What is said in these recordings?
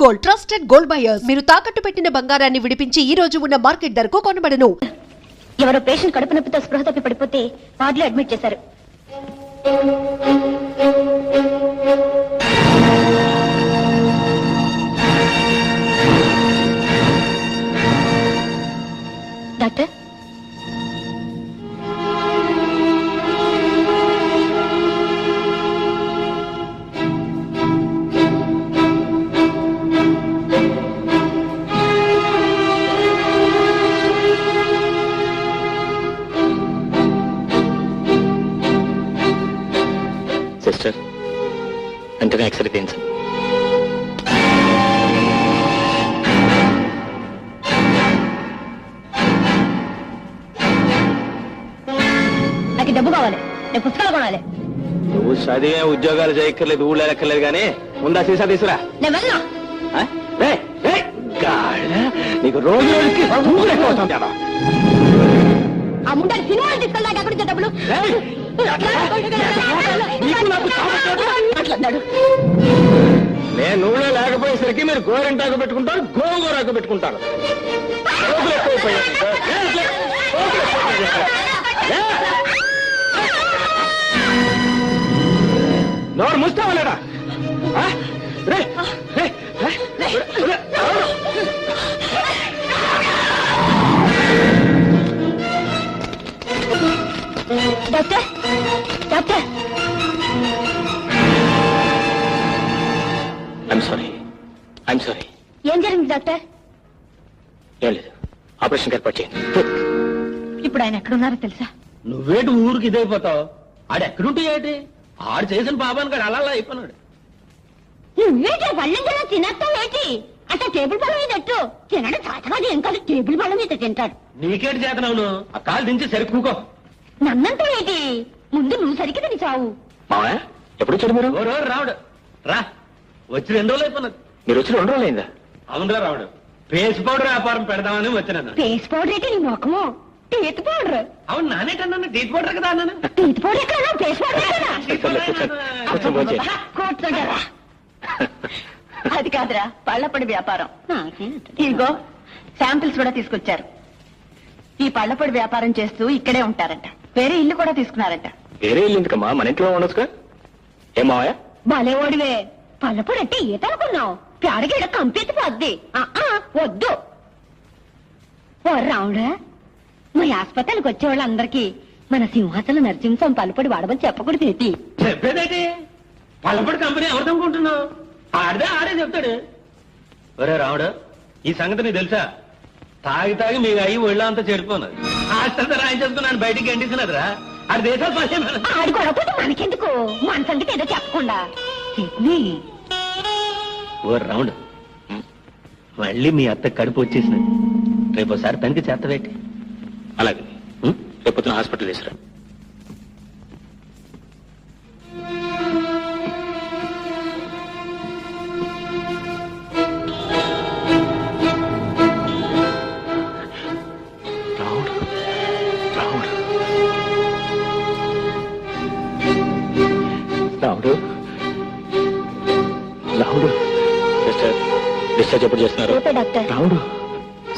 Gold, trusted gold buyers. మీరు తాకట్టు పెట్టిన బంగారాన్ని విడిపించి ఈ రోజు ఉన్న మార్కెట్ ధరకు కొనబడను. ఎవరో పేషెంట్ కడుపు నొప్పితో స్పృహ తప్పి పడిపోతే వార్డులో అడ్మిట్ చేశారు. డాక్టర్, సిస్టర్ వెంటనే ఎక్స్రే తీయించండి. నాకు డబ్బు కావాలి, నేను పుస్తకాలు కొనాలి. నువ్వు చదివే ఉద్యోగాలు చేయక్కర్లేదు, ఊళ్ళో ఎక్కర్లేదు, కానీ ముందా సీసా తీసురా. నేను వెళ్ళను. నీకు రోజు రోజుకి ఎక్కువ అవుతుంది కదా. ఆ ముందని సినిమాలు తీసుకెళ్ళాక ఎక్కడి నుంచి డబ్బులు మాట్లాడు. నేను ఊళ్ళో లేకపోయేసరికి మీరు గోరెంటాకు పెట్టుకుంటారు, గోంగూరాకు పెట్టుకుంటారు. నోరు ముస్తావా లేడా? Doctor, doctor, I'm sorry. ఏం జరిగింది డాక్టర్? ఏం లేదు, ఆపరేషన్ ఏర్పాటు చేయండి. ఇప్పుడు ఆయన ఎక్కడున్నారో తెలుసా? నువ్వేటి ఊరికి ఇదైపోతావు? ఆడెక్కడుంటే ఏంటి? ఆడు చేసిన పాపానికి కాడు అలా అయిపోయినాడు. నువ్వేటి పళ్ళెంజలో తినేస్తావేటి? అంటే టేబుల్ బల్ల మీద ఎట్టు తినడం చాతకాదు, ఏం కాదు టేబుల్ బల్ల మీద తింటాడు. నీకేటి చేతనవును? ఆ కాలు దించి సరికూకో. నన్నంతా ఏంటి? ముందు నువ్వు సరికి తిని చావు. మావయ్య ఎప్పుడు వచ్చాడు మీరు? రావుడు రా, వచ్చి 2 రోజులు అయిపోయినది. మీరు వచ్చి 2 రోజులు అయిందా? అవునరా రావుడు, పేస్ పౌడర్ వ్యాపారం పెడదామని వచ్చినాను. ఫేస్ పౌడర్ ఏంటి నీ ముఖము? Teeth powder. అవును నానేటన్నాను, టీత్ పౌడర్ కదా అన్నాను. టీత్ పౌడర్ ఎక్కడ? ఫేస్ పౌడర్ కూర్చోండి. అది కాదురా, పళ్ళపొడి వ్యాపారం. ఇదిగో శాంపిల్స్ కూడా తీసుకొచ్చారు. ఈ పళ్ళపొడి వ్యాపారం చేస్తూ ఇక్కడే ఉంటారంట. వేరే ఇల్లు కూడా తీసుకున్నారంట. వేరే ఇల్లు ఎందుకమ్మా, మన ఇంట్లో ఉండొచ్చుగా. ఏం మావయ్య? భలే ఓడివే. పళ్ళపొడి అంటే ఈత అనుకున్నావు? ప్యాడగీడ కంపెత్తిపోద్ది. వద్దు. ఓ రావుడా, మా ఆసుపత్రికి వచ్చే వాళ్ళందరికీ మన సింహాచల నరసింహం పళ్ళపొడి వాడమని చెప్పకూడదు ఏంటి? చెప్పేదేటి? పళ్ళపొడి కంపెనీ ఎవరిదనుకుంటున్నావు? ఆడే చెప్తాడు. ఒరే రావుడు, ఈ సంగతి నీకు తెలుసా? తాగి మీకు అయ్యి ఒళ్ళో అంతా చెడిపోన్నది. హాస్టల్ రాయించేసుకున్నాను, బయటికి గంటిస్తున్నదిరా. ఆడి దేశాలు పని ఆడు కొడకపోతే మనకెందుకు? మన సంగతి ఏదో చెప్పకుండా. ఓ రావుడు, మళ్ళీ మీ అత్త కడుపు వచ్చేసినది. రేపోసారి తనకి చేతవేటి. అలాగే రేపొద్దున హాస్పిటల్ తీసుకురా. రావుడు సిస్టర్, డిశ్చార్జ్ ఎప్పుడు చేస్తున్నారు? డాక్టర్. రావుడు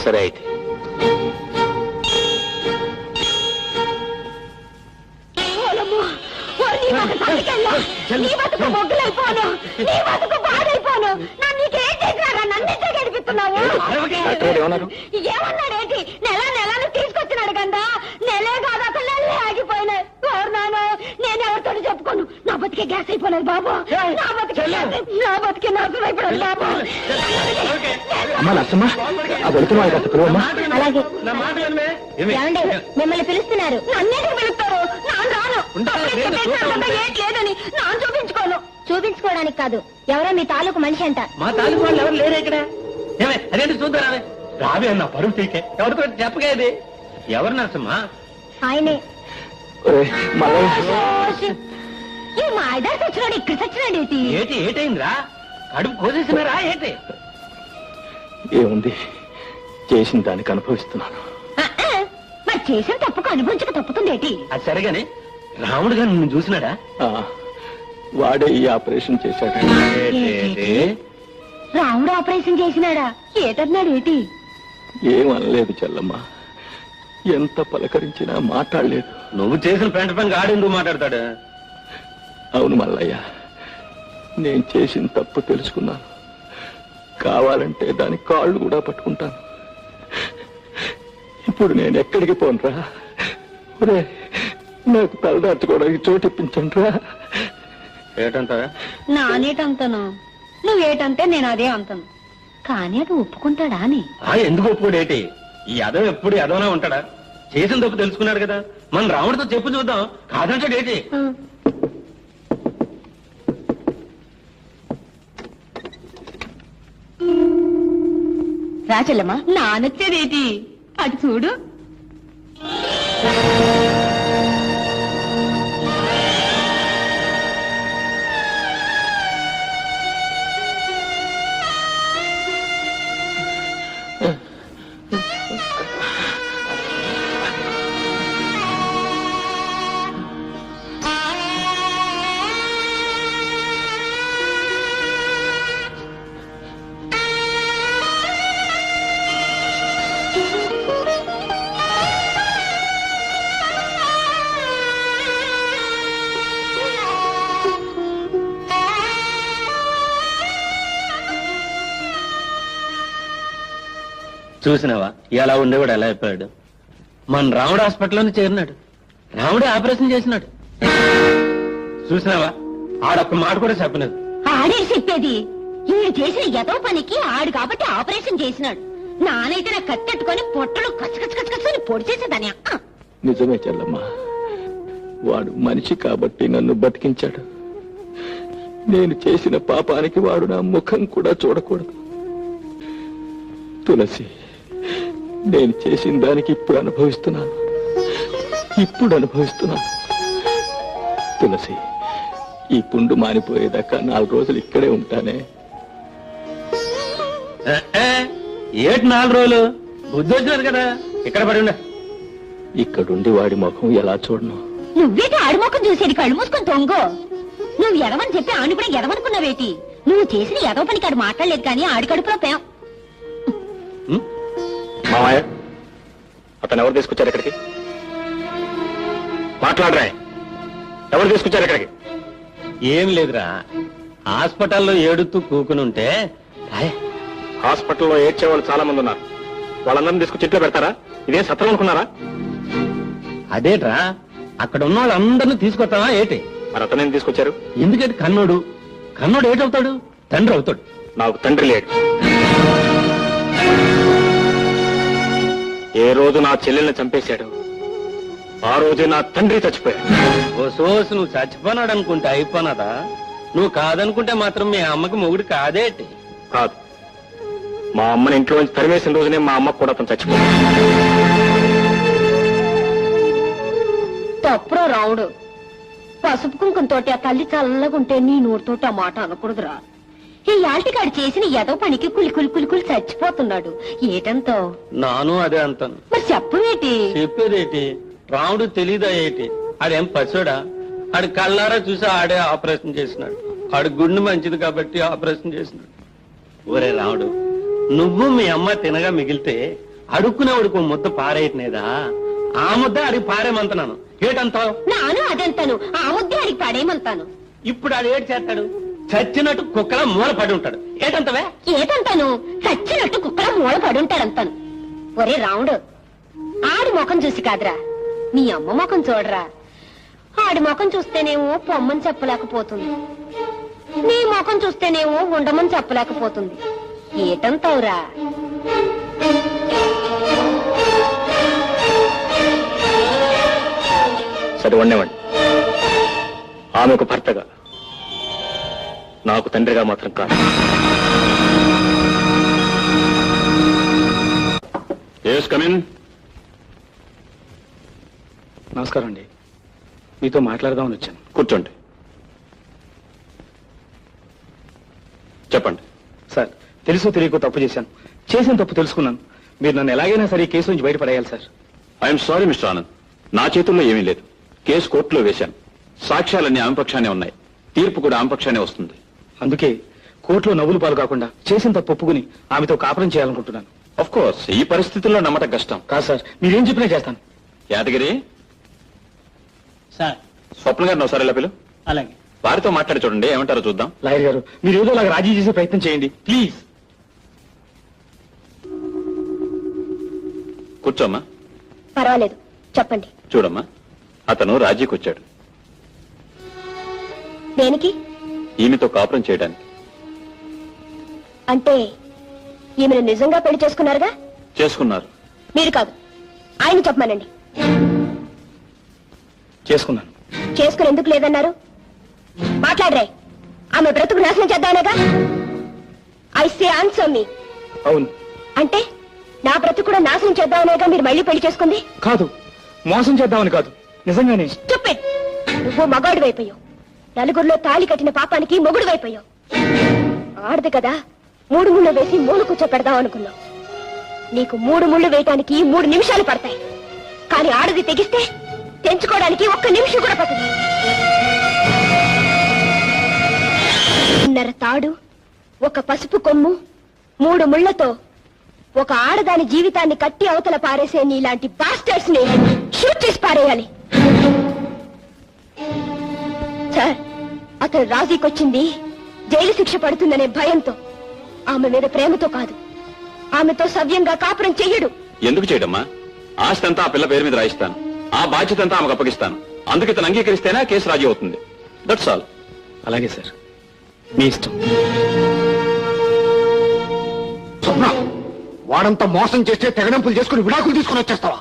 సరే అయితే. ఏమన్నాడేంటి? నెలను తీసుకొచ్చినాడు కదా. నెలే కాదు, అసలు నెలలే ఆగిపోయినాయి. నేను ఎవరితో చెప్పుకోను. నా బతికే గ్యాస్ అయిపోలేదు బాబు. నా బతికే నాశనం అయిపోలేదు బాబు. అమ్మా నచ్చమ్మ, ఆ వెళుతున్నా కాస్త పిలువమ్మా. అలాగే. మిమ్మల్ని పిలుస్తున్నారు. నన్నేటికి పిలుస్తారు? నాన్న రాను. లేదని నాన్న చూపించుకోను. చూపించుకోవడానికి కాదు, ఎవరో మీ తాలూకు మనిషి అంట. మా తాలూకు వాళ్ళు ఎవరు లేరు ఇక్కడ. ఏమే అదేంటి చూద్దారా? రావే అన్న పరువు తీకే. ఎవరితో చెప్పగా ఇది? ఎవరు నరసమ్మా? ఆయనే. ఈ మా ఐదారు చచ్చినాడు, ఇక్కడ చచ్చినాడు ఏంటి? ఏటైందిరా? కడుపు కోసేసినారా ఏంటి? ఏముంది, చేసిన దానికి అనుభవిస్తున్నాను. మరి చేసిన తప్పుకు అనుభవించక తప్పుతుంది ఏంటి? అది సరిగానే రాముడు గారు నిన్ను చూసినాడా? వాడే ఈ ఆపరేషన్ చేశాడు. రాముడు ఆపరేషన్ చేసినాడా? ఏటన్నాడు ఏటి? ఏమనలేదు చెల్లమ్మ, ఎంత పలకరించినా మాట్లాడలేదు. నువ్వు చేసిన పెంట పని ఆడెందుకు మాట్లాడతాడు? అవును మల్లయ్య, నేను చేసిన తప్పు తెలుసుకున్నాను. కావాలంటే దాని కాళ్ళు కూడా పట్టుకుంటాను. ఇప్పుడు నేను ఎక్కడికి పోనరా? ఒరే, నాకు తలదాచుకోవడానికి చోటు ఇప్పించండి రా. ఏటంటావా? నానేటంతను, నువ్వేటంటే నేను అదే అంతను. కానీ అది ఒప్పుకుంటాడా అని? ఎందుకు ఒప్పుకోడు ఏటి? ఈ యదవ ఎప్పుడు యదవనా ఉంటాడా? చేసిన తప్పు తెలుసుకున్నాడు కదా, మన రాముడితో చెప్పు చూద్దాం. కాదంటాడు ఏటి? రాచెల్లమ్మా, నానొచ్చేదేటి? అటు చూడు. చూసినావా ఎలా ఉండేవాడు, ఎలా అయిపోయాడు? మన రాముడు హాస్పిటల్లోనే చేరినాడు, రాముడే ఆపరేషన్ చేసినాడు. చూసినావా, ఆడొక్క మాట కూడా చెప్పలేదు. ఆడే చెప్పేది. ఈడు చేసిన ఎదో పనికి ఆడు కాబట్టి ఆపరేషన్ చేసినాడు. నానైతే నా కత్తెట్టుకొని పొట్టలు కచ్చకచ్చకచ్చని పొడి చేసేదాని. నిజమే చెల్లమ్మ, వాడు మనిషి కాబట్టి నన్ను బతికించాడు. నేను చేసిన పాపానికి వాడు నా ముఖం కూడా చూడకూడదు. తులసి, నేను చేసిన దానికి ఇప్పుడు అనుభవిస్తున్నాను. తులసి, ఈ పుండు మానిపోయేదాకా 4 రోజులు ఇక్కడే ఉంటానే. ఏటి 4 రోజులు? బుద్ధి వచ్చినారు కదా, ఇక్కడ పడి ఉండ. ఇక్కడుండి వాడి ముఖం ఎలా చూడను? నువ్వేటి ఆడి ముఖం చూసేది? కళ్ళు మూసుకొని తొంగో. నువ్వు ఎదవని చెప్పి ఆడు కూడా ఎదవనుకున్నావేటి? నువ్వు చేసిన ఎదవ పనికి ఆడు మాట్లాడలేదు కానీ ఆడి కడుపులో పేం. మామయ్య, అతను ఎవరు తీసుకొచ్చారు ఇక్కడికి? మాట్లాడరా, ఎవరు తీసుకొచ్చారు ఇక్కడికి? ఏం లేదురా, హాస్పిటల్లో ఏడుతూ కూకుని ఉంటే హాస్పిటల్లో ఏడ్చే వాళ్ళు చాలా మంది ఉన్నారు. వాళ్ళందరినీ తీసుకొచ్చి ఇంట్లో పెడతారా? ఇదే సత్రం అనుకున్నారా? అదేట్రా, అక్కడ ఉన్న వాళ్ళందరినీ తీసుకొస్తావా ఏటి? మరి అతనేం తీసుకొచ్చారు? ఎందుకంటే కన్నోడు ఏటవుతాడు? తండ్రి అవుతాడు. నాకు తండ్రి లేడు. ఏ రోజు నా చెల్లెల్ని చంపేశాడు, ఆ రోజే నా తండ్రి చచ్చిపోయాడు. ఓ సోసు, నువ్వు చచ్చిపోనాడు అనుకుంటే అయిపోనాదా? నువ్వు కాదనుకుంటే మాత్రం మీ అమ్మకి మొగుడు కాదేటి? కాదు, మా అమ్మని ఇంట్లో నుంచి తరిమేసిన రోజునే మా అమ్మ కూడా అతను చచ్చిపోయాడు. తప్పురో రావుడు. పసుపు కుంకంతోటి ఆ తల్లి చల్లగుంటే నీ నోటితోటి ఆ మాట అనకూడదురా. ఈ యాల్టికాడు చేసిన ఎదో పనికి కులి చచ్చిపోతున్నాడు. ఏటంతో? నాను అదే అంటాను. మరి చెప్పవేటి? చెప్పేదేటి? రాముడు తెలీదా ఏటి? ఆడేం పశుడా? ఆడి కళ్ళారా చూసి ఆడే ఆపరేషన్ చేసినాడు. ఆడి గుండె మంచిది కాబట్టి ఆపరేషన్ చేసినాడు. ఒరే రాముడు, నువ్వు మీ అమ్మ తినగా మిగిలితే అడుక్కునేవాడికి ముద్ద పారేయట్లేదా? ఆ ముద్ద అడిగి పారేమంటున్నాను. ఏటంతావు? నాను అదంతాను, ఆ ముద్దే అడిగి పాడేయమంతాను. ఇప్పుడు ఆడు ఏడు చేస్తాడు? చచ్చినట్టు కుక్కల మూల పడి ఉంటాడు. ఏటంతవే? ఏటంతాను? చచ్చినట్టు కుక్కల మూల పడి ఉంటాడంతాను. ఒరే రాముడు, ఆడి ముఖం చూసి కాదురా, నీ అమ్మ ముఖం చూడరా. ఆడి ముఖం చూస్తేనేమో పొమ్మని చెప్పలేకపోతుంది, నీ ముఖం చూస్తేనేమో ఉండమని చెప్పలేకపోతుంది. ఏటంతావురా? సరే వండేవాడి, ఆమెకు భర్తగా, నాకు తండ్రిగా మాత్రం కాదు. నమస్కారం అండి, మీతో మాట్లాడదామని వచ్చాను. కూర్చోండి. చెప్పండి. సార్, తెలుసో తెలియకో తప్పు చేశాను. చేసిన తప్పు తెలుసుకున్నాను. మీరు నన్ను ఎలాగైనా సరే ఈ కేసు నుంచి బయటపడేయాలి sir. I'm sorry mister Anand, నా చేతుల్లో ఏమీ లేదు. కేసు కోర్టులో వేశాను. సాక్ష్యాలన్నీ ఆమె పక్షానే ఉన్నాయి. తీర్పు కూడా ఆమె పక్షానే వస్తుంది. అందుకే కోర్టులో నవ్వులు పాలు కాకుండా చేసిన తప్పు ఒప్పుకుని ఆమెతో కాపురం చేయాలనుకుంటున్నాను. ఆఫ్ కోర్స్ ఈ పరిస్థితుల్లో నమ్మటం కష్టం. కాదు సార్, మీరేం చెప్పినా చేస్తాను. యాదగిరి, సార్ స్వప్న గారిని ఒకసారి ఇలా పిలు. అలాగే. వారితో మాట్లాడి చూడండి, ఏమంటారో చూద్దాం. లాయర్ గారు, మీరు ఏదో అలాగ రాజీ చేసే ప్రయత్నం చేయండి ప్లీజ్. కూర్చోమ్మా. పర్వాలేదు, చెప్పండి. చూడమ్మా, అతను రాజీకి వచ్చాడు. దేనికి? ఈమెతో కాపురం చేయడానికి. అంటే ఈమెను నిజంగా పెళ్లి చేసుకున్నారుగా? చేసుకున్నారు. మీరు కాదు, ఆయన చెప్పమనండి. చేసుకున్నాను. చేసుకుని ఎందుకు లేదన్నారు? మాట్లాడరే. ఆమె బ్రతుకు నాశనం చేద్దామనేగా? ఐ సే ఆన్సర్ మీ. అవును. అంటే నా బ్రతుకు కూడా నాశనం చేద్దామనేగా మీరు మళ్ళీ పెళ్లి చేసుకుంది? కాదు, మోసం చేద్దామని కాదు, నిజంగానే. Stupid. నువ్వు మగాడు వైపోయావు. నలుగురిలో తాళి కట్టిన పాపానికి మొగుడు వైపోయావు. ఆడదు కదా, 3 ముళ్ళు వేసి 3 కూర్చోపెడదాం అనుకున్నావు. నీకు 3 ముళ్ళు వేయటానికి 3 నిమిషాలు పడతాయి. కానీ ఆడది తెగిస్తే తెంచుకోవడానికి 1 నిమిషం కూడా పట్టదు. 1.5 తాడు, 1 పసుపు కొమ్ము, 3 ముళ్లతో ఒక ఆడదాని జీవితాన్ని కట్టి అవతల పారేసే నీలాంటి బాస్టర్స్ ని షూట్ చేసి పారేయాలి. సార్, అతను రాజీకొచ్చింది జైలు శిక్ష పడుతుందనే భయంతో, ఆమె మీద ప్రేమతో కాదు. ఆమెతో సవ్యంగా కాపురం చెయ్యడు. ఎందుకు చేయడమ్మా? ఆస్తి అంతా ఆ పిల్ల పేరు మీద రాయిస్తాను, ఆ బాధ్యత అంతా ఆమెకు అప్పగిస్తాను. అందుకే తను అంగీకరిస్తేనే కేసు రాజీ అవుతుంది. That's all. అలాగే సార్, మీ ఇష్టం. వాడంతా మోసం చేస్తే తెగడంపులు చేసుకుని విడాకులు తీసుకుని వచ్చేస్తావా?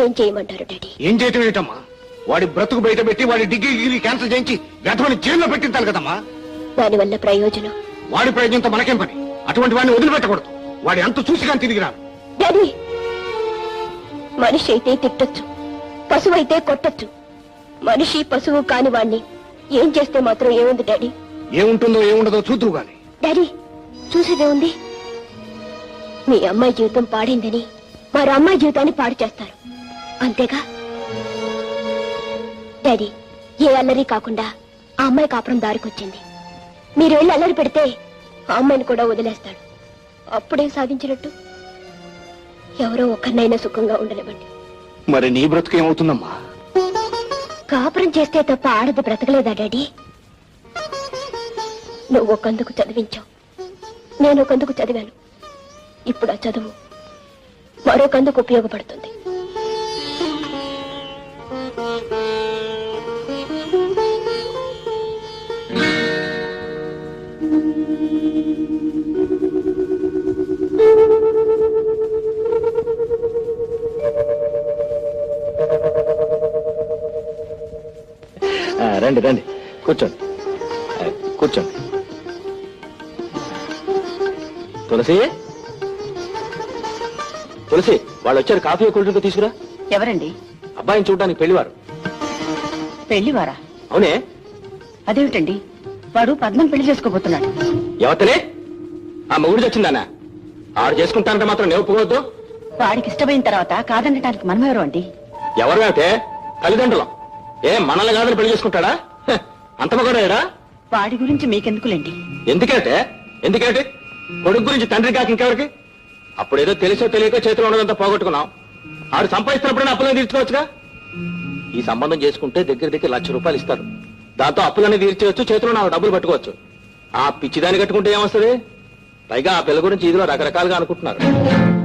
ఏం చేయమంటారు డాడీ? ఏం చేయటం ఏంటమ్మా? వాడి బ్రతుకు బయట పెట్టి వాడి డిగ్రీ క్యాన్సిల్ చేయించి గతమని జైల్లో పెట్టించాలి కదమ్మా. దానివల్ల ప్రయోజనం? వాడి ప్రయోజనంతో మనకేం పని? అటువంటి వాడిని వదిలిపెట్టకూడదు. వాడి అంత చూసి కానీ తిరిగి రాను. డాడీ, మనిషి అయితే తిట్టొచ్చు, పశువు అయితే కొట్టొచ్చు. మనిషి పశువు కాని వాణ్ణి ఏం చేస్తే మాత్రం ఏముంది డాడీ? ఏముంటుందో ఏముండదో చూద్దువు గాని. డాడీ, చూసేదే ఉంది. మీ అమ్మాయి జీవితం పాడిందని మరో అమ్మాయి జీవితాన్ని పాడు చేస్తారు, అంతేగా? డాడీ, ఏ అల్లరి కాకుండా ఆ అమ్మాయి కాపురం దారికొచ్చింది. మీరు వెళ్ళి అల్లరి పెడితే ఆ అమ్మాయిని కూడా వదిలేస్తాడు. అప్పుడేం సాధించినట్టు? ఎవరో ఒక్కరినైనా సుఖంగా ఉండనివ్వండి. మరి నీ బ్రతుకు ఏమవుతుందమ్మా? కాపురం చేస్తే తప్ప ఆడది బ్రతకలేదా డాడీ? నువ్వు ఒకందుకు చదివించావు, నేను ఒకందుకు చదివాను. ఇప్పుడు ఆ చదువు మరొకందుకు ఉపయోగపడుతుంది. రండి రండి, కూర్చోండి. కూర్చోండి. తులసి, తులసి, వాళ్ళు వచ్చారు. కాఫీ కూల్ డ్రింక్ తీసుకురా. ఎవరండి? అబ్బాయిని చూడడానికి పెళ్లివారు. పెళ్లివారా? అవునే. అదేమిటండి, వాడు పద్మం పెళ్లి చేసుకోబోతున్నాడు. ఎవతలే? ఆ మొగుడు చచ్చిందానా? ఆడు చేసుకుంటానంటే మాత్రం నేను ఒప్పుకోవద్దు. వాడికి ఇష్టమైన తర్వాత కాదనటానికి మనమెవరు అండి? ఎవరు అయితే తల్లిదండ్రులం. మనల్ని కాదని పెళ్లి చేసుకుంటాడా? అంత మగడాడా? వాడి గురించి మీకెందుకులేండి. ఎందుకంటే కొడుకు గురించి తండ్రి కాక ఇంకెవరికి? అప్పుడేదో తెలిసో తెలియక చేతిలో ఉన్నదంతా పోగొట్టుకున్నాం. ఆడు సంపాదిస్తున్నప్పుడైనా అప్పులని తీర్చుకోవచ్చుగా. ఈ సంబంధం చేసుకుంటే దగ్గర దగ్గర ₹1,00,000 ఇస్తారు. దాంతో అప్పులన్నీ తీర్చవచ్చు, చేతిలో 4 డబ్బులు పట్టుకోవచ్చు. ఆ పిచ్చిదాన్ని కట్టుకుంటే ఏమొస్తుంది? పైగా ఆ పిల్ల గురించి ఇదిలో రకరకాలుగా అనుకుంటున్నారు.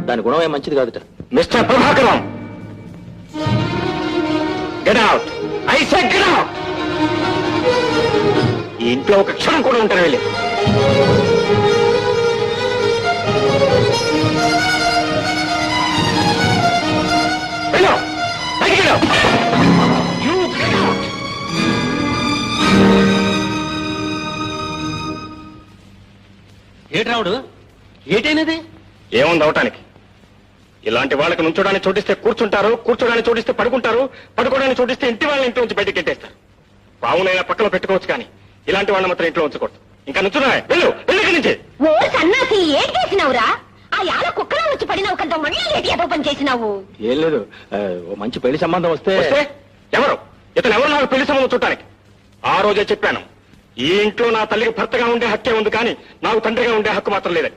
దాని గుణం ఏం మంచిది కాదుట. Mister Prabhakaram, get out. I said get out. ఈ ఇంట్లో ఒక క్షణం కూడా ఉంటారు. వెళ్ళి వెళ్ళు, బయటికి వెళ్ళు. You get out. ఏటి రావుడు, ఏటైనది? ఏముంది అవటానికి? ఇలాంటి వాళ్ళకి నుంచోడానికి చోటిస్తే కూర్చుంటారు, కూర్చోడానికి చోటిస్తే పడుకుంటారు, పడుకోవడానికి చోటిస్తే ఇంటి వాళ్ళని ఇంట్లో నుంచి బయటకి పెట్టేస్తారు. పావునైనా పక్కలో పెట్టుకోవచ్చు కానీ ఇలాంటి వాళ్ళని మాత్రం ఇంట్లో ఉంచకూడదు. ఇంకా నుంచున్నా, వెళ్ళు, వెళ్ళి నుంచి. ఓ సన్నాసి, ఏం చేసినావురా? ఆ యాల కుక్కలో వచ్చి పడినావు కదా, మళ్ళీ ఏటి ఏదో పని చేసినావు? ఏం లేదు, ఓ మంచి పెళ్లి సంబంధం వస్తే. వస్తే ఎవరు? ఇతను ఎవరు నాకు పెళ్లి సంబంధం చూడటానికి? ఆ రోజే చెప్పాను, ఈ ఇంట్లో నా తల్లికి భర్తగా ఉండే హక్కే ఉంది కానీ నాకు తండ్రిగా ఉండే హక్కు మాత్రం లేదని.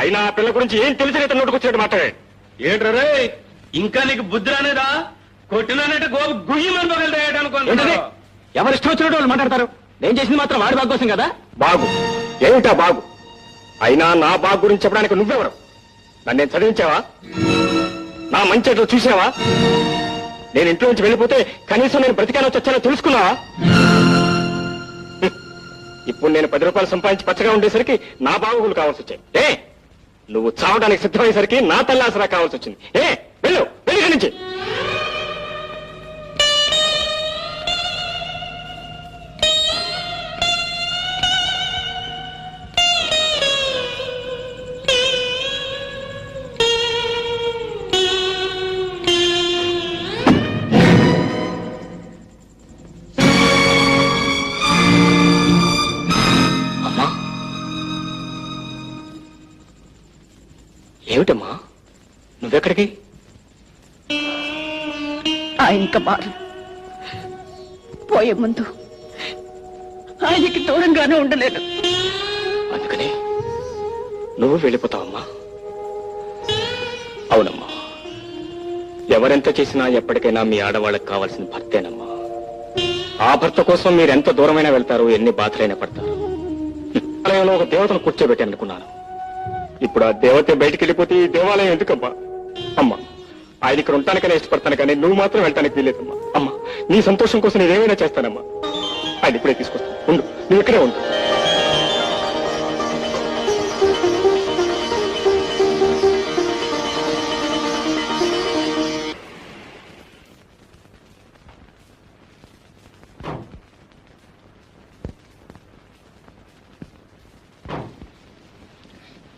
అయినా ఆ పిల్ల గురించి ఏం తెలిసినట్టు నోటుకొచ్చినట్టు మాట్లాడాడు. ఏంట్రే ఇంకా నీకు బుద్ధి రానేదా? కొట్టినానంటే గోపు గుయ్యమని పగలతాడు అనుకోండి. ఎవరు ఇష్టం వచ్చినట్టు వాళ్ళు మాట్లాడతారు. నేను చేసింది మాత్రం వాడి బాగు కోసం కదా. బాగు ఏమిటా బాగు? అయినా నా బాగు గురించి చెప్పడానికి నువ్వెవరు? నన్ను చదివించావా? నా మంచి ఎట్లా చూసావా? నేను ఇంట్లో నుంచి వెళ్ళిపోతే కనీసం నేను బ్రతికానో చచ్చానో తెలుసుకున్నావా? ఇప్పుడు నేను 10 రూపాయలు సంపాదించి పచ్చగా ఉండేసరికి నా బాగులు కావాల్సి వచ్చాయి. నువ్వు చావడానికి సిద్ధమయ్యేసరికి నా తల్లి ఆసరా కావాల్సి వచ్చింది. వెళ్ళు వెళ్ళి నుంచి. ఏమిటమ్మా నువ్వెక్కడికి? ఆయన ఇంకా మారు పోయే ముందు ఆయనకి దూరంగానే ఉండలేను. అందుకని నువ్వు వెళ్ళిపోతావమ్మా? అవునమ్మా, ఎవరెంత చేసినా ఎప్పటికైనా మీ ఆడవాళ్ళకి కావాల్సిన భర్తేనమ్మా. ఆ భర్త కోసం మీరెంత దూరమైనా వెళ్తారు, ఎన్ని బాధలైనా పడతారు. ఆలయంలో ఒక దేవతను కూర్చోబెట్టి అనుకున్నాను. ఇప్పుడు ఆ దేవత బయటికి వెళ్ళిపోతే ఈ దేవాలయం ఎందుకమ్మా? అమ్మా, ఆయన ఇక్కడ ఉండటానికైనా ఇష్టపడతాను కానీ నువ్వు మాత్రం వెళ్ళటానికి వీలేదమ్మా. అమ్మా, నీ సంతోషం కోసం నేనేమైనా చేస్తానమ్మా. ఆయన ఇప్పుడే తీసుకొస్తాను. ఉండు, నువ్వు ఇక్కడే ఉండు.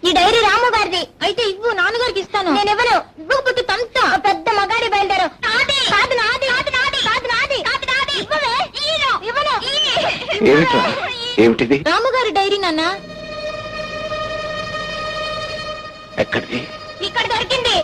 ఈ డైరీ రాము గారిది అయితే ఇవ్వు, నాన్నగారికి ఇస్తాను. నేను ఇవ్వను. ఇవ్వకపోతే తంతా. పెద్ద మగాడి బయలుదేరు. కాదు నాది, కాదు నాది, కాదు నాది, కాదు నాది. ఇవ్వవే. ఇవ్వను. ఏమిట్రా? ఏమిటిది? రాముగారి డైరీ నాన్న. ఎక్కడిది? ఇక్కడ దొరికింది.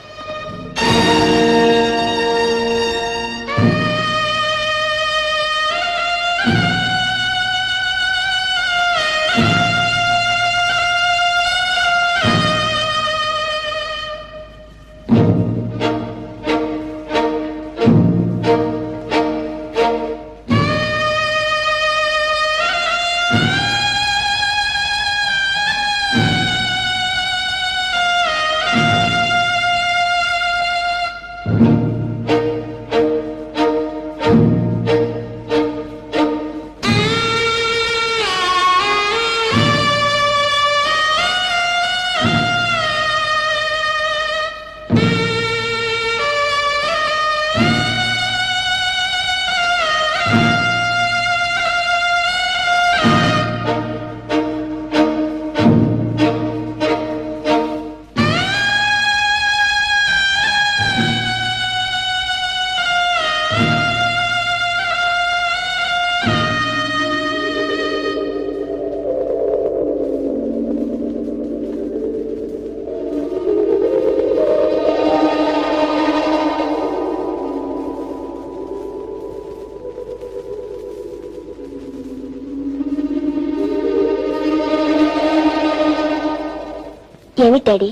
ఏమిటి డాడీ?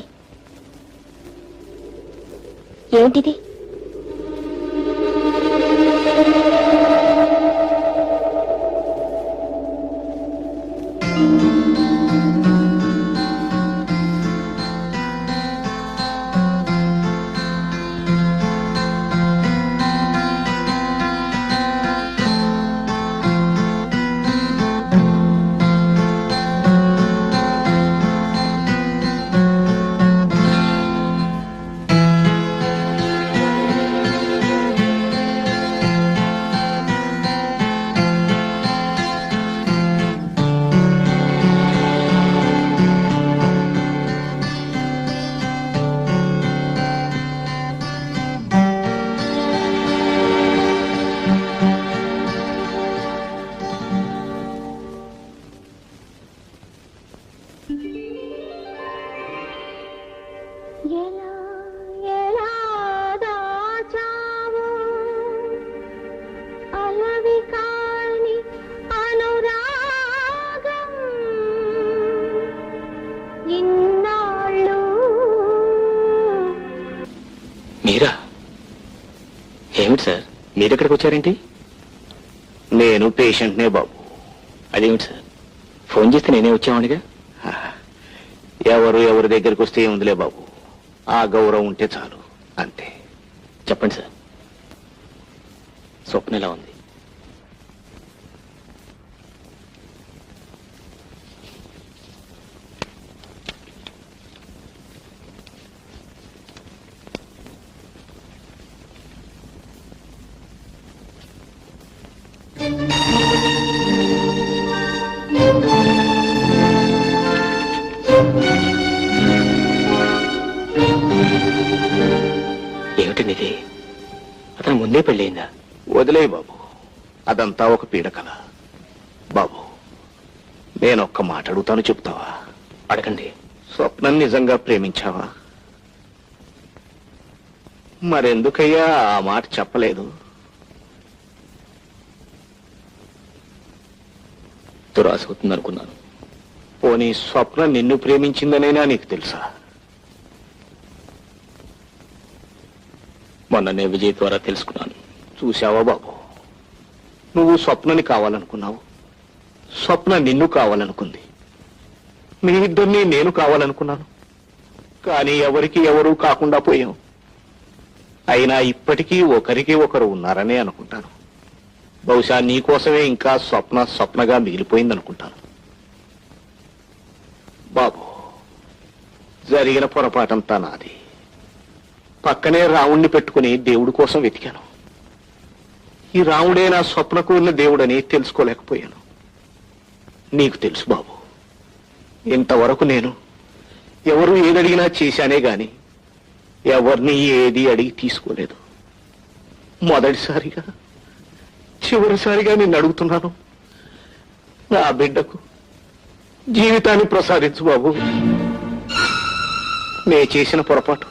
ఏమిటిది? ఏమిటి సార్ మీరు ఎక్కడికి వచ్చారేంటి? నేను పేషెంట్నే బాబు. అదేమిటి సార్ ఫోన్ చేస్తే నేనే వచ్చామనిగా. ఎవరి దగ్గరికి వస్తే ఏముందిలే బాబు, ఆ గౌరవం ఉంటే చాలు అంతే. చెప్పండి సార్, స్వప్న ఎలా ఉంది? ఏమిటండి ఇది? అతను ముందే పెళ్ళయిందా? వదిలే బాబు, అదంతా ఒక పీడకల. బాబు, నేను ఒక్క మాట అడుగుతాను, చెప్తావా? అడగండి. స్వప్నం నిజంగా ప్రేమించావా? మరెందుకయ్యా ఆ మాట చెప్పలేదు? దురాశ అవుతుంది అనుకున్నాను. పోనీ స్వప్న నిన్ను ప్రేమించిందనైనా నీకు తెలుసా? మొన్ననే విజయ్ ద్వారా తెలుసుకున్నాను. చూశావా బాబు, నువ్వు స్వప్నని కావాలనుకున్నావు, స్వప్న నిన్ను కావాలనుకుంది. మీ ఇద్దరిని నేను కావాలనుకున్నాను, కానీ ఎవరికి ఎవరూ కాకుండా పోయాం. అయినా ఇప్పటికీ ఒకరికి ఒకరు ఉన్నారనే అనుకుంటాను. బహుశా నీకోసమే ఇంకా స్వప్నగా మిగిలిపోయిందనుకుంటాను. బాబు, జరిగిన పొరపాటంతా నాది. పక్కనే రావుణ్ణి పెట్టుకుని దేవుడి కోసం వెతికాను. ఈ రాముడే నా స్వప్నకు ఉన్న దేవుడని తెలుసుకోలేకపోయాను. నీకు తెలుసు బాబు, ఇంతవరకు నేను ఎవరు ఏదడిగినా చేశానే గాని ఎవరిని ఏది అడిగి తీసుకోలేదు. మొదటిసారిగా చివరిసారిగా నిన్ను అడుగుతున్నాను, నా బిడ్డకు జీవితాన్ని ప్రసాదించు బాబు. నే చేసిన పొరపాటు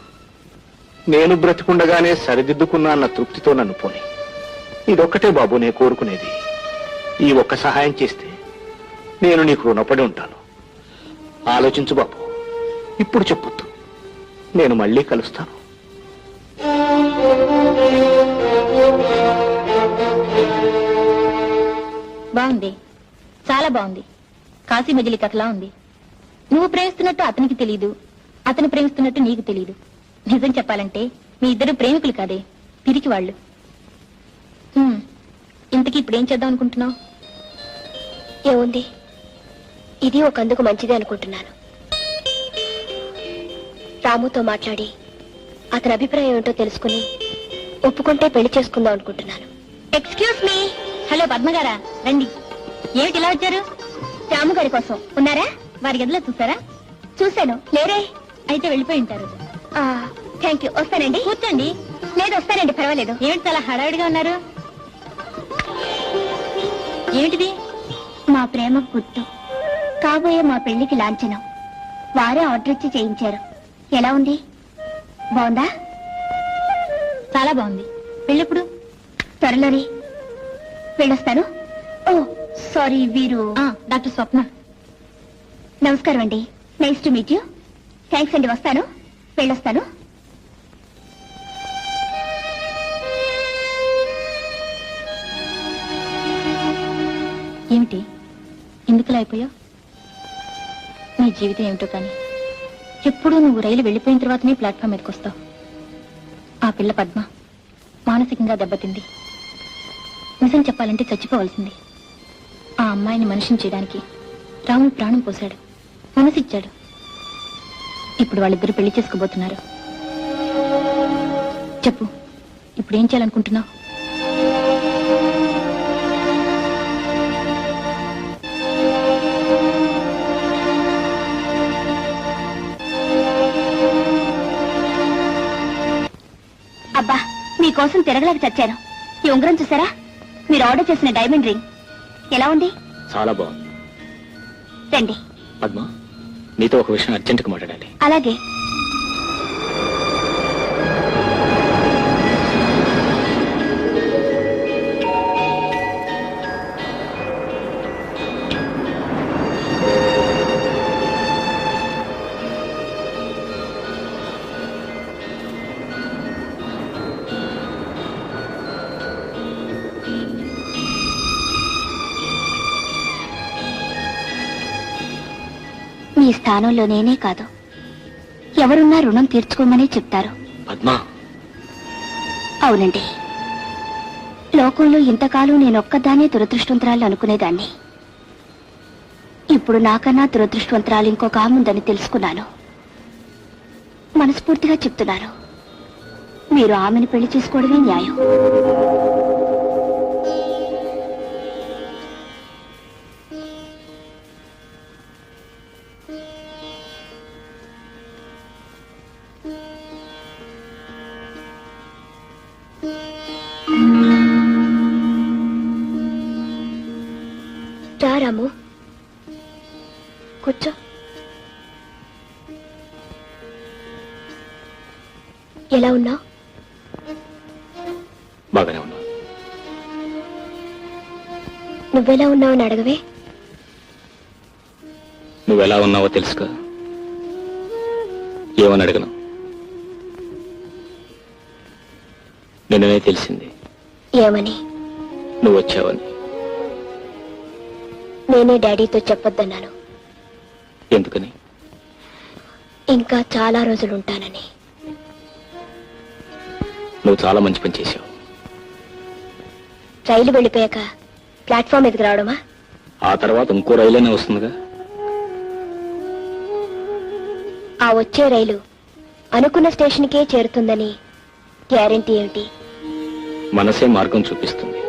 నేను బ్రతికుండగానే సరిదిద్దుకున్నా అన్న తృప్తితో నన్ను పోని. ఇదొక్కటే బాబు నేను కోరుకునేది. ఈ ఒక్క సహాయం చేస్తే నేను నీకు రుణపడి ఉంటాను. ఆలోచించు బాబు, ఇప్పుడు చెప్పొద్దు, నేను మళ్ళీ కలుస్తాను. బాగుంది, చాలా బాగుంది. కాశీ మజిలీ కథలా ఉంది. నువ్వు ప్రేమిస్తున్నట్టు అతనికి తెలియదు, అతను ప్రేమిస్తున్నట్టు నీకు తెలియదు. నిజం చెప్పాలంటే మీ ఇద్దరు ప్రేమికులు కాదే, పిరికి వాళ్ళు. ఇంతకీ ఇప్పుడేం చేద్దాం అనుకుంటున్నావు? ఏముంది, ఇది ఒక అందుకు మంచిదే అనుకుంటున్నాను. రాముతో మాట్లాడి అతని అభిప్రాయం ఏంటో తెలుసుకుని ఒప్పుకుంటే పెళ్లి చేసుకుందాం అనుకుంటున్నాను. Excuse me. హలో పద్మగారా, రండి. ఏమిటి ఇలా వచ్చారు? రాము గారి కోసం ఉన్నారా? వారి గదిలో చూసారా? చూశాను. లేరే? అయితే వెళ్ళిపోయి ఉంటారు. Thank you. వస్తానండి. కూర్చోండి. లేదు, వస్తానండి, పర్వాలేదు. ఏమిటి చాలా హడావిడిగా ఉన్నారు? ఏమిటిది? మా ప్రేమ గుర్తు, కాబోయే మా పెళ్లికి లాంఛనం. వారే ఆర్డర్ ఇచ్చి చేయించారు. ఎలా ఉంది? బాగుందా? చాలా బాగుంది. పెళ్ళెప్పుడు? త్వరలోనే. వెళ్ళొస్తాను. ఓ సారీ, వీరు డాక్టర్ స్వప్న. నమస్కారం అండి. Nice to meet you. Thanks అండి. వస్తాను, వెళ్ళొస్తాను. ఏమిటి ఎందుకులా అయిపోయావు? నీ జీవితం ఏమిటో కానీ ఎప్పుడూ నువ్వు రైలు వెళ్ళిపోయిన తర్వాతనే ప్లాట్ఫామ్ మీదకి వస్తావు. ఆ పిల్ల పద్మ మానసికంగా దెబ్బతింది. నిజం చెప్పాలంటే చచ్చిపోవలసింది. ఆ అమ్మాయిని మనిషిని చేయడానికి రాముడు ప్రాణం పోశాడు, మనసిచ్చాడు. ఇప్పుడు వాళ్ళిద్దరూ పెళ్లి చేసుకోబోతున్నారు. చెప్పు, ఇప్పుడేం చేయాలనుకుంటున్నావు? అబ్బా, మీకోసం తిరగలేక చచ్చాను. ఈ ఉంగరం చూసారా? మీరు ఆర్డర్ చేసిన డైమండ్ రింగ్ ఎలా ఉంది? చాలా బాగుంది. రండి. పద్మ, నీతో ఒక విషయం అర్జెంటుగా మాట్లాడాలి. అలాగే. ఈ స్థానంలో నేనే కాదు, ఎవరున్నా రుణం తీర్చుకోమని చెప్తారు. పద్మా, అవునండి, లోకంలో ఇంతకాలం నేనొక్కదానే దురదృష్టవంతరాలు అనుకునేదాన్ని. ఇప్పుడు నాకన్నా దురదృష్టవంతరాలు ఇంకొక ఆమె ఉందని తెలుసుకున్నాను. మనస్ఫూర్తిగా చెప్తున్నాను, మీరు ఆమెను పెళ్లి చేసుకోవడమే న్యాయం. రా రాము, కూర్చో. ఎలా ఉన్నావు? బాగానే ఉన్నా. నువ్వెలా ఉన్నావని అడగవే. నువ్వెలా ఉన్నావో తెలుసుగా, ఏమని అడగను. నిన్ననే తెలిసింది ఏమని? నువ్వు వచ్చావని. నేనే డాడీతో చెప్పొద్దన్నాను. ఎందుకని? ఇంకా చాలా రోజులుంటానని. నువ్వు చాలా మంచి పని చేశావు. రైలు వెళ్ళిపోయాక ప్లాట్ఫామ్ ఎదుగు రావడమా? ఆ తర్వాత ఇంకో రైలైనా వస్తుందిగా. ఆ వచ్చే రైలు అనుకున్న స్టేషన్కే చేరుతుందని గ్యారెంటీ ఏమిటి? మనసే మార్గం చూపిస్తుంది,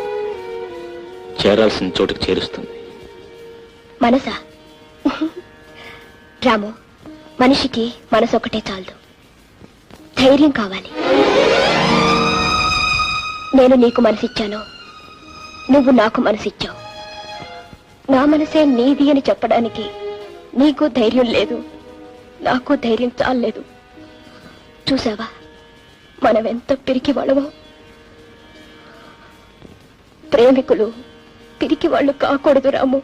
చేరాల్సిన చోటుకు చేరుస్తుంది. మనసా? రాము, మనిషికి మనసు ఒకటే చాలదు, ధైర్యం కావాలి. నేను నీకు మనసిచ్చాను, నువ్వు నాకు మనసిచ్చావు. నా మనసే నీది అని చెప్పడానికి నీకు ధైర్యం లేదు, నాకు ధైర్యం చాలలేదు. చూసావా మనమెంత పిరికి వాళ్ళమో? ప్రేమికులు పిరికి వాళ్ళు కాకూడదు రాము,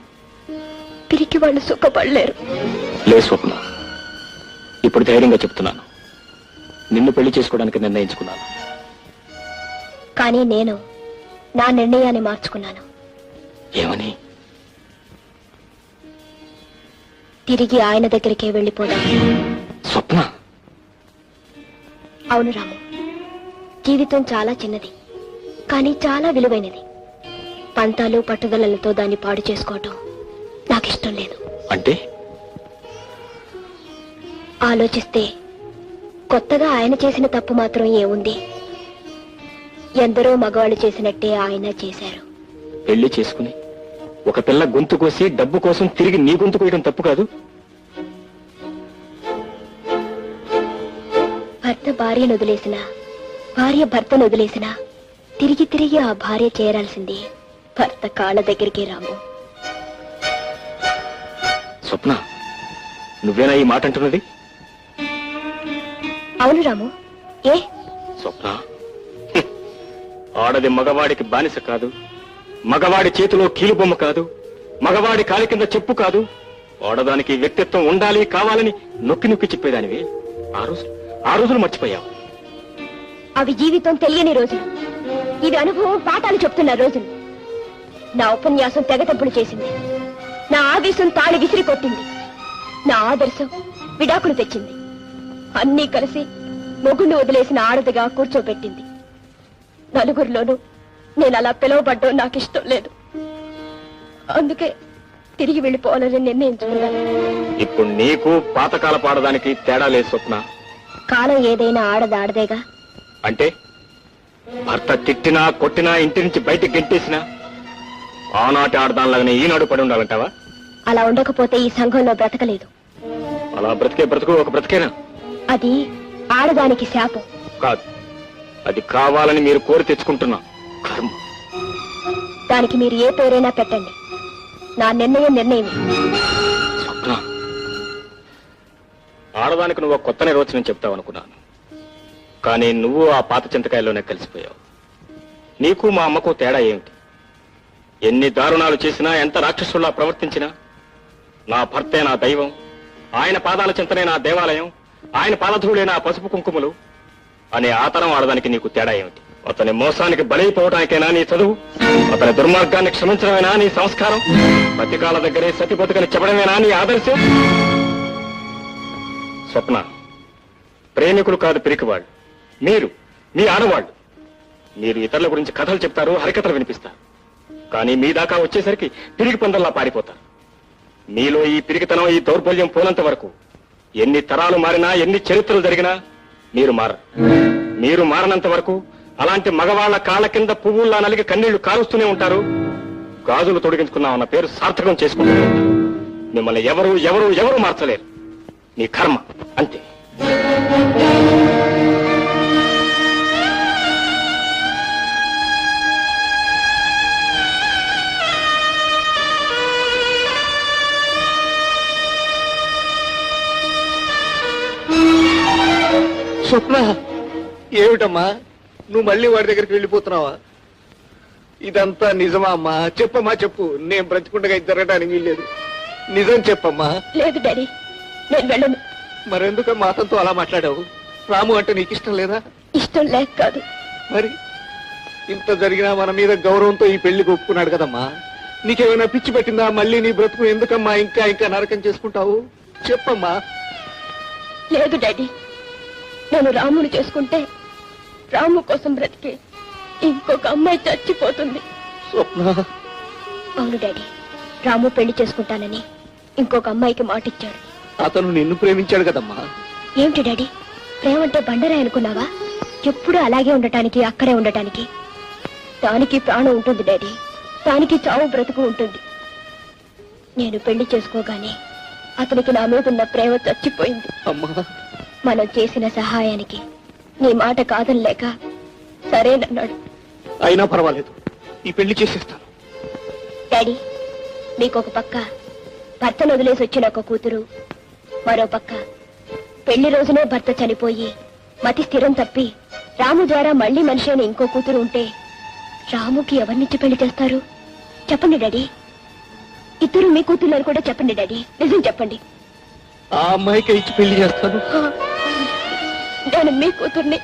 పిరికి వాళ్ళు సుఖపడలేరు. లే స్వప్న, ఇప్పుడు ధైర్యంగా చెప్తున్నాను, నిన్ను పెళ్లి చేసుకోవడానికి నిర్ణయించుకున్నాను. కానీ నేను నా నిర్ణయాన్ని మార్చుకున్నాను. ఏమని? తిరిగి ఆయన దగ్గరికే వెళ్ళిపోదాం. స్వప్న, అవును రాము, జీవితం చాలా చిన్నది, కానీ చాలా విలువైనది. పంతాలు పట్టుదలలతో దాన్ని పాడు చేసుకోవటం నాకిష్టం లేదు. అంటే? ఆలోచిస్తే కొత్తగా ఆయన చేసిన తప్పు మాత్రం ఏముంది? ఎందరో మగవాళ్ళు చేసినట్టే ఆయన చేశారు. పెళ్లి చేసుకుని ఒక పిల్ల గొంతు కోసి డబ్బు కోసం తిరిగి నీ గొంతు కోయడం తప్పు కాదు. భర్త భార్యను వదిలేసినా, భార్య భర్తను వదిలేసినా తిరిగి తిరిగి ఆ భార్య చేరాల్సింది భర్త కాళ్ళ దగ్గరికి రాము. స్వప్న, నువ్వేనా ఈ మాట అంటున్నది? అవును రాము. ఏ స్వప్న, ఆడది మగవాడికి బానిస కాదు, మగవాడి చేతిలో కీలుబొమ్మ కాదు, మగవాడి కాలి కింద చెప్పు కాదు. ఆడదానికి వ్యక్తిత్వం ఉండాలి కావాలని నొక్కి నొక్కి చెప్పేదానివి. ఆ రోజులు మర్చిపోయావు. అవి జీవితం తెలియని రోజులు, ఇవి అనుభవం పాఠాలు చెప్తున్న రోజులు. నా ఉపన్యాసం తెగతెంపులు చేసింది, నా ఆవేశం తాళి విసిరి కొట్టింది, నా ఆదర్శం విడాకులు తెచ్చింది. అన్నీ కలిసి మొగుణ్ణి వదిలేసిన ఆడదిగా కూర్చోబెట్టింది. నలుగురిలోనూ నేను అలా పిలువబడ్డం నాకు ఇష్టం లేదు. అందుకే తిరిగి వెళ్ళిపోవాలని నిర్ణయించుకున్నాను. ఇప్పుడు నీకు పాతకాల పాడడానికి తేడా లేదు స్వప్న. కాలం ఏదైనా ఆడదేగా. అంటే భర్త తిట్టినా కొట్టినా ఇంటి నుంచి బయటికి గెంటేసినా ఆనాటి ఆడదానిలాగానే ఈనాడు పడి ఉండాలంటావా? అలా ఉండకపోతే ఈ సంఘంలో బ్రతకలేదు. అలా బ్రతికే బ్రతుకు ఒక బ్రతికేనా? అది ఆడదానికి శాపం కాదు, అది కావాలని మీరు కోరి తెచ్చుకుంటున్నా కర్మ. దానికి మీరు ఏ పేరైనా పెట్టండి, నా నిర్ణయం. స్వప్న, ఆడదానికి నువ్వు కొత్త నిర్వచనం చెప్తావనుకున్నాను, కానీ నువ్వు ఆ పాత చింతకాయల్లోనే కలిసిపోయావు. నీకు మా అమ్మకు తేడా ఏమిటి? ఎన్ని దారుణాలు చేసినా, ఎంత రాక్షసుల్లా ప్రవర్తించినా నా భర్తే నా దైవం, ఆయన పాదాల చింతనే నా దేవాలయం, ఆయన పాదధూళే నా పసుపు కుంకుమలు అనే ఆతరం ఆడదానికి నీకు తేడా ఏమిటి? అతని మోసానికి బలైపోవడానికైనా నీ చదువు, అతని దుర్మార్గాన్ని క్షమించడమేనా నీ సంస్కారం, బతికాల దగ్గరే సతి బతుకని చెప్పడమేనా నీ ఆదర్శం? స్వప్న, ప్రేమికులు కాదు పిరికివాళ్ళు. మీరు, మీ ఆడవాళ్ళు. మీరు ఇతరుల గురించి కథలు చెప్తారు, హరికథలు వినిపిస్తారు. కానీ మీ దాకా వచ్చేసరికి పిరికి పందల్లా పారిపోతారు. మీలో ఈ పిరికితనం, ఈ దౌర్బల్యం పోనంత వరకు ఎన్ని తరాలు మారినా, ఎన్ని చరిత్రలు జరిగినా మీరు మారరు. మీరు మారనంత వరకు అలాంటి మగవాళ్ల కాళ్ళ కింద పువ్వుల్లా నలిగి కన్నీళ్లు కారుస్తూనే ఉంటారు. గాజులు తొడిగించుకున్నామన్న పేరు సార్థకం చేసుకుంటూనే ఉంటారు. మిమ్మల్ని ఎవరు ఎవరు ఎవరు మార్చలేరు. మీ కర్మ అంతే. స్వప్న, ఏమిటమ్మా నువ్వు మళ్ళీ వాడి దగ్గరికి వెళ్ళిపోతున్నావా? ఇదంతా నిజమా అమ్మా? చెప్పమ్మా, చెప్పు. నేను బ్రతికుండగా ఇది జరగడానికి వీల్లేదు. నిజం చెప్పమ్మా. లేదు డాడీ, నేను వెళ్ళను. మరెందుకమ్మా అతనితో అలా మాట్లాడావు? రాము అంటే నీకు ఇష్టం లేదా? ఇష్టం లేక కాదు. మరి ఇంత జరిగినా మన మీద గౌరవంతో ఈ పెళ్లికి ఒప్పుకున్నాడు కదమ్మా. నీకేమైనా పిచ్చి పెట్టిందా? మళ్ళీ నీ బ్రతుకు ఎందుకమ్మా ఇంకా ఇంకా నరకం చేసుకుంటావు? చెప్పమ్మా. లేదు డాడీ, నేను రాముని చేసుకుంటే రాము కోసం బ్రతికి ఇంకొక అమ్మాయి చచ్చిపోతుంది. స్వప్న, అవును డాడీ, రాము పెళ్లి చేసుకుంటానని ఇంకొక అమ్మాయికి మాటిచ్చాడు. అతను నిన్ను ప్రేమించాడు కదమ్మా. ఏమిటి డాడీ, ప్రేమంటే బండరాయి అనుకున్నావా? ఎప్పుడు అలాగే ఉండటానికి, అక్కడే ఉండటానికి. దానికి ప్రాణం ఉంటుంది డాడీ, దానికి చావు బ్రతుకు ఉంటుంది. నేను పెళ్లి చేసుకోగానే అతనికి నా మీద ఉన్న ప్రేమ చచ్చిపోయింది. అమ్మా, మనం చేసిన సహాయానికి నీ మాట కాదనలేక సరేనన్నాడు. అయినా పర్వాలేదు, ఈ పెళ్లి చేసేస్తాను. డాడీ, మీకొక పక్క భర్తను వదిలేసి వచ్చిన ఒక కూతురు, మరో పక్క పెళ్లి రోజునే భర్త చనిపోయి మతి స్థిరం తప్పి రాము ద్వారా మళ్లీ మనిషి అయిన ఇంకో కూతురు ఉంటే రాముకి ఎవరినిచ్చి పెళ్లి చేస్తారు? చెప్పండి డాడీ. ఇద్దరు మీ కూతుర్లని కూడా చెప్పండి డాడీ, నిజం చెప్పండి. ఆ అమ్మాయికి ఇచ్చి పెళ్లి చేస్తాను. నేను మీ కూతుర్ని,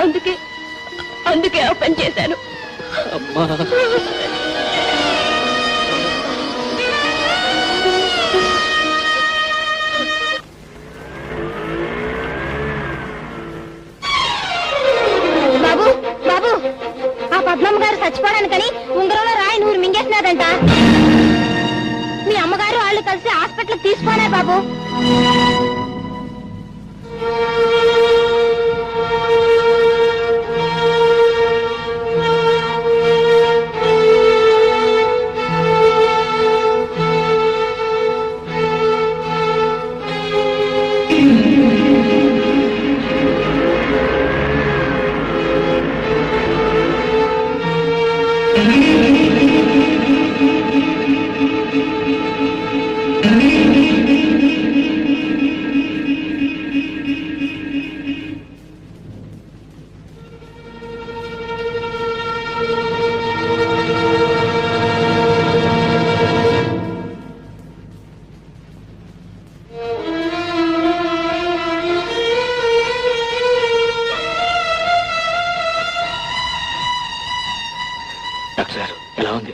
అందుకే ఆ పని చేశాను. అమ్మా, బాబు బాబు, ఆ పద్మమ్మ గారు చచ్చిపోవడానికని ఉంగరంలో రాయి నూరు మింగేసినారంట. మీ అమ్మగారు వాళ్ళు కలిసి హాస్పిటల్ తీసుకోనే బాబు. డాక్టర్ గారు ఎలా ఉంది?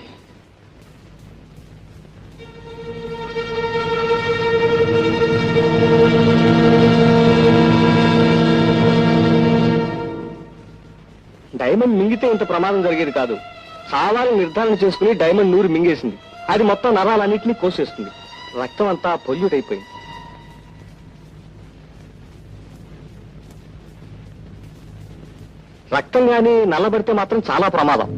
డైమండ్ మింగితే ఇంత ప్రమాదం జరిగేది కాదు. చావాలని నిర్ధారణ చేసుకుని డైమండ్ నూరు మింగేసింది. అది మొత్తం నరాలన్నింటినీ కోసేస్తుంది. రక్తం అంతా పొల్యూట్ అయిపోయింది. రక్తం గాని నల్లబడితే మాత్రం చాలా ప్రమాదం.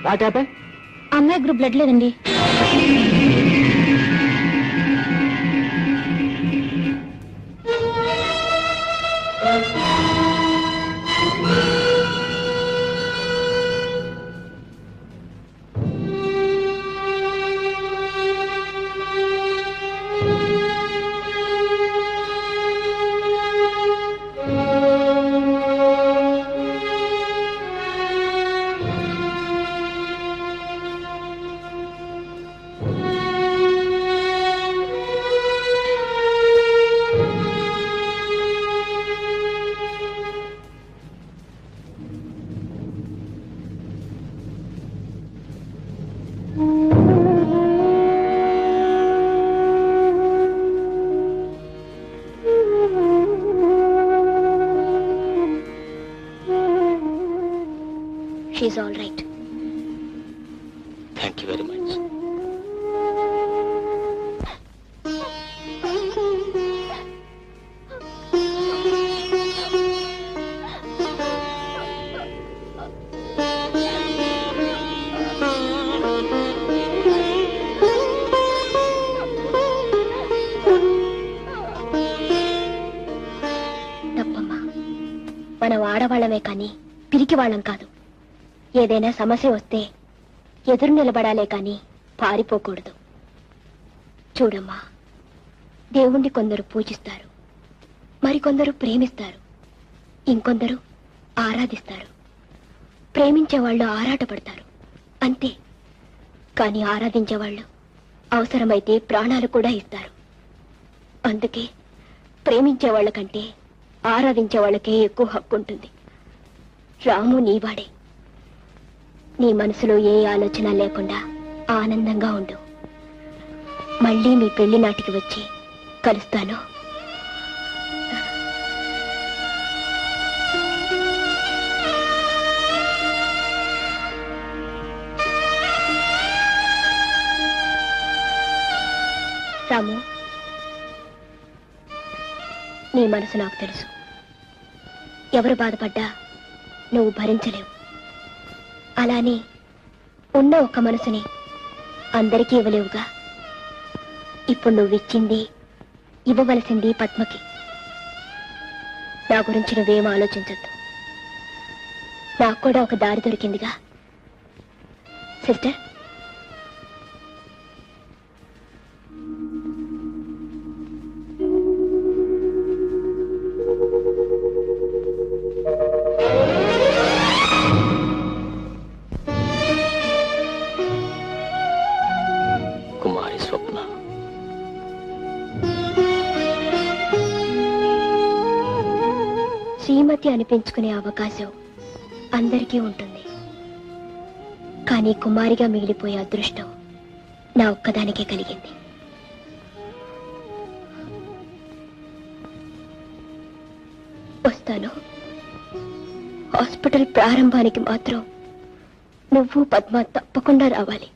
What happen? అమ్మాయి గ్రూప్ బ్లడ్ లేదండి. She all right. Thank you very much. తప్పమ్మా, మనం ఆడవాళ్ళమే కానీ పిరికి వాళ్ళం కాదు. ఏదైనా సమస్య వస్తే ఎదురు నిలబడాలే కానీ పారిపోకూడదు. చూడమ్మా, దేవుణ్ణి కొందరు పూజిస్తారు, మరికొందరు ప్రేమిస్తారు, ఇంకొందరు ఆరాధిస్తారు. ప్రేమించేవాళ్ళు ఆరాటపడతారు అంతే, కానీ ఆరాధించేవాళ్ళు అవసరమైతే ప్రాణాలు కూడా ఇస్తారు. అందుకే ప్రేమించే వాళ్ళకంటే ఆరాధించే వాళ్ళకే ఎక్కువ హక్కు ఉంటుంది. రాము నీవాడే. నీ మనసులో ఏ ఆలోచన లేకుండా ఆనందంగా ఉండు. మళ్ళీ మీ పెళ్లి నాటికి వచ్చి కలుస్తాను. రాము, నీ మనసు నాకు తెలుసు. ఎవరు బాధపడ్డా నువ్వు భరించలేవు. అలానే ఉన్న ఒక్క మనసుని అందరికీ ఇవ్వలేవుగా. ఇప్పుడు నువ్విచ్చింది ఇవ్వవలసింది పద్మకి. నా గురించి నువ్వేం ఆలోచించద్దు. నాకు కూడా ఒక దారి దొరికిందిగా. సిస్టర్, కుమారి స్వప్న. శ్రీమతి అనిపించుకునే అవకాశం అందరికీ ఉంటుంది, కానీ కుమారిగా మిగిలిపోయే అదృష్టం నా ఒక్కదానికే కలిగింది. వస్తాను. హాస్పిటల్ ప్రారంభానికి మాత్రం నువ్వు పద్మ తప్పకుండా రావాలి.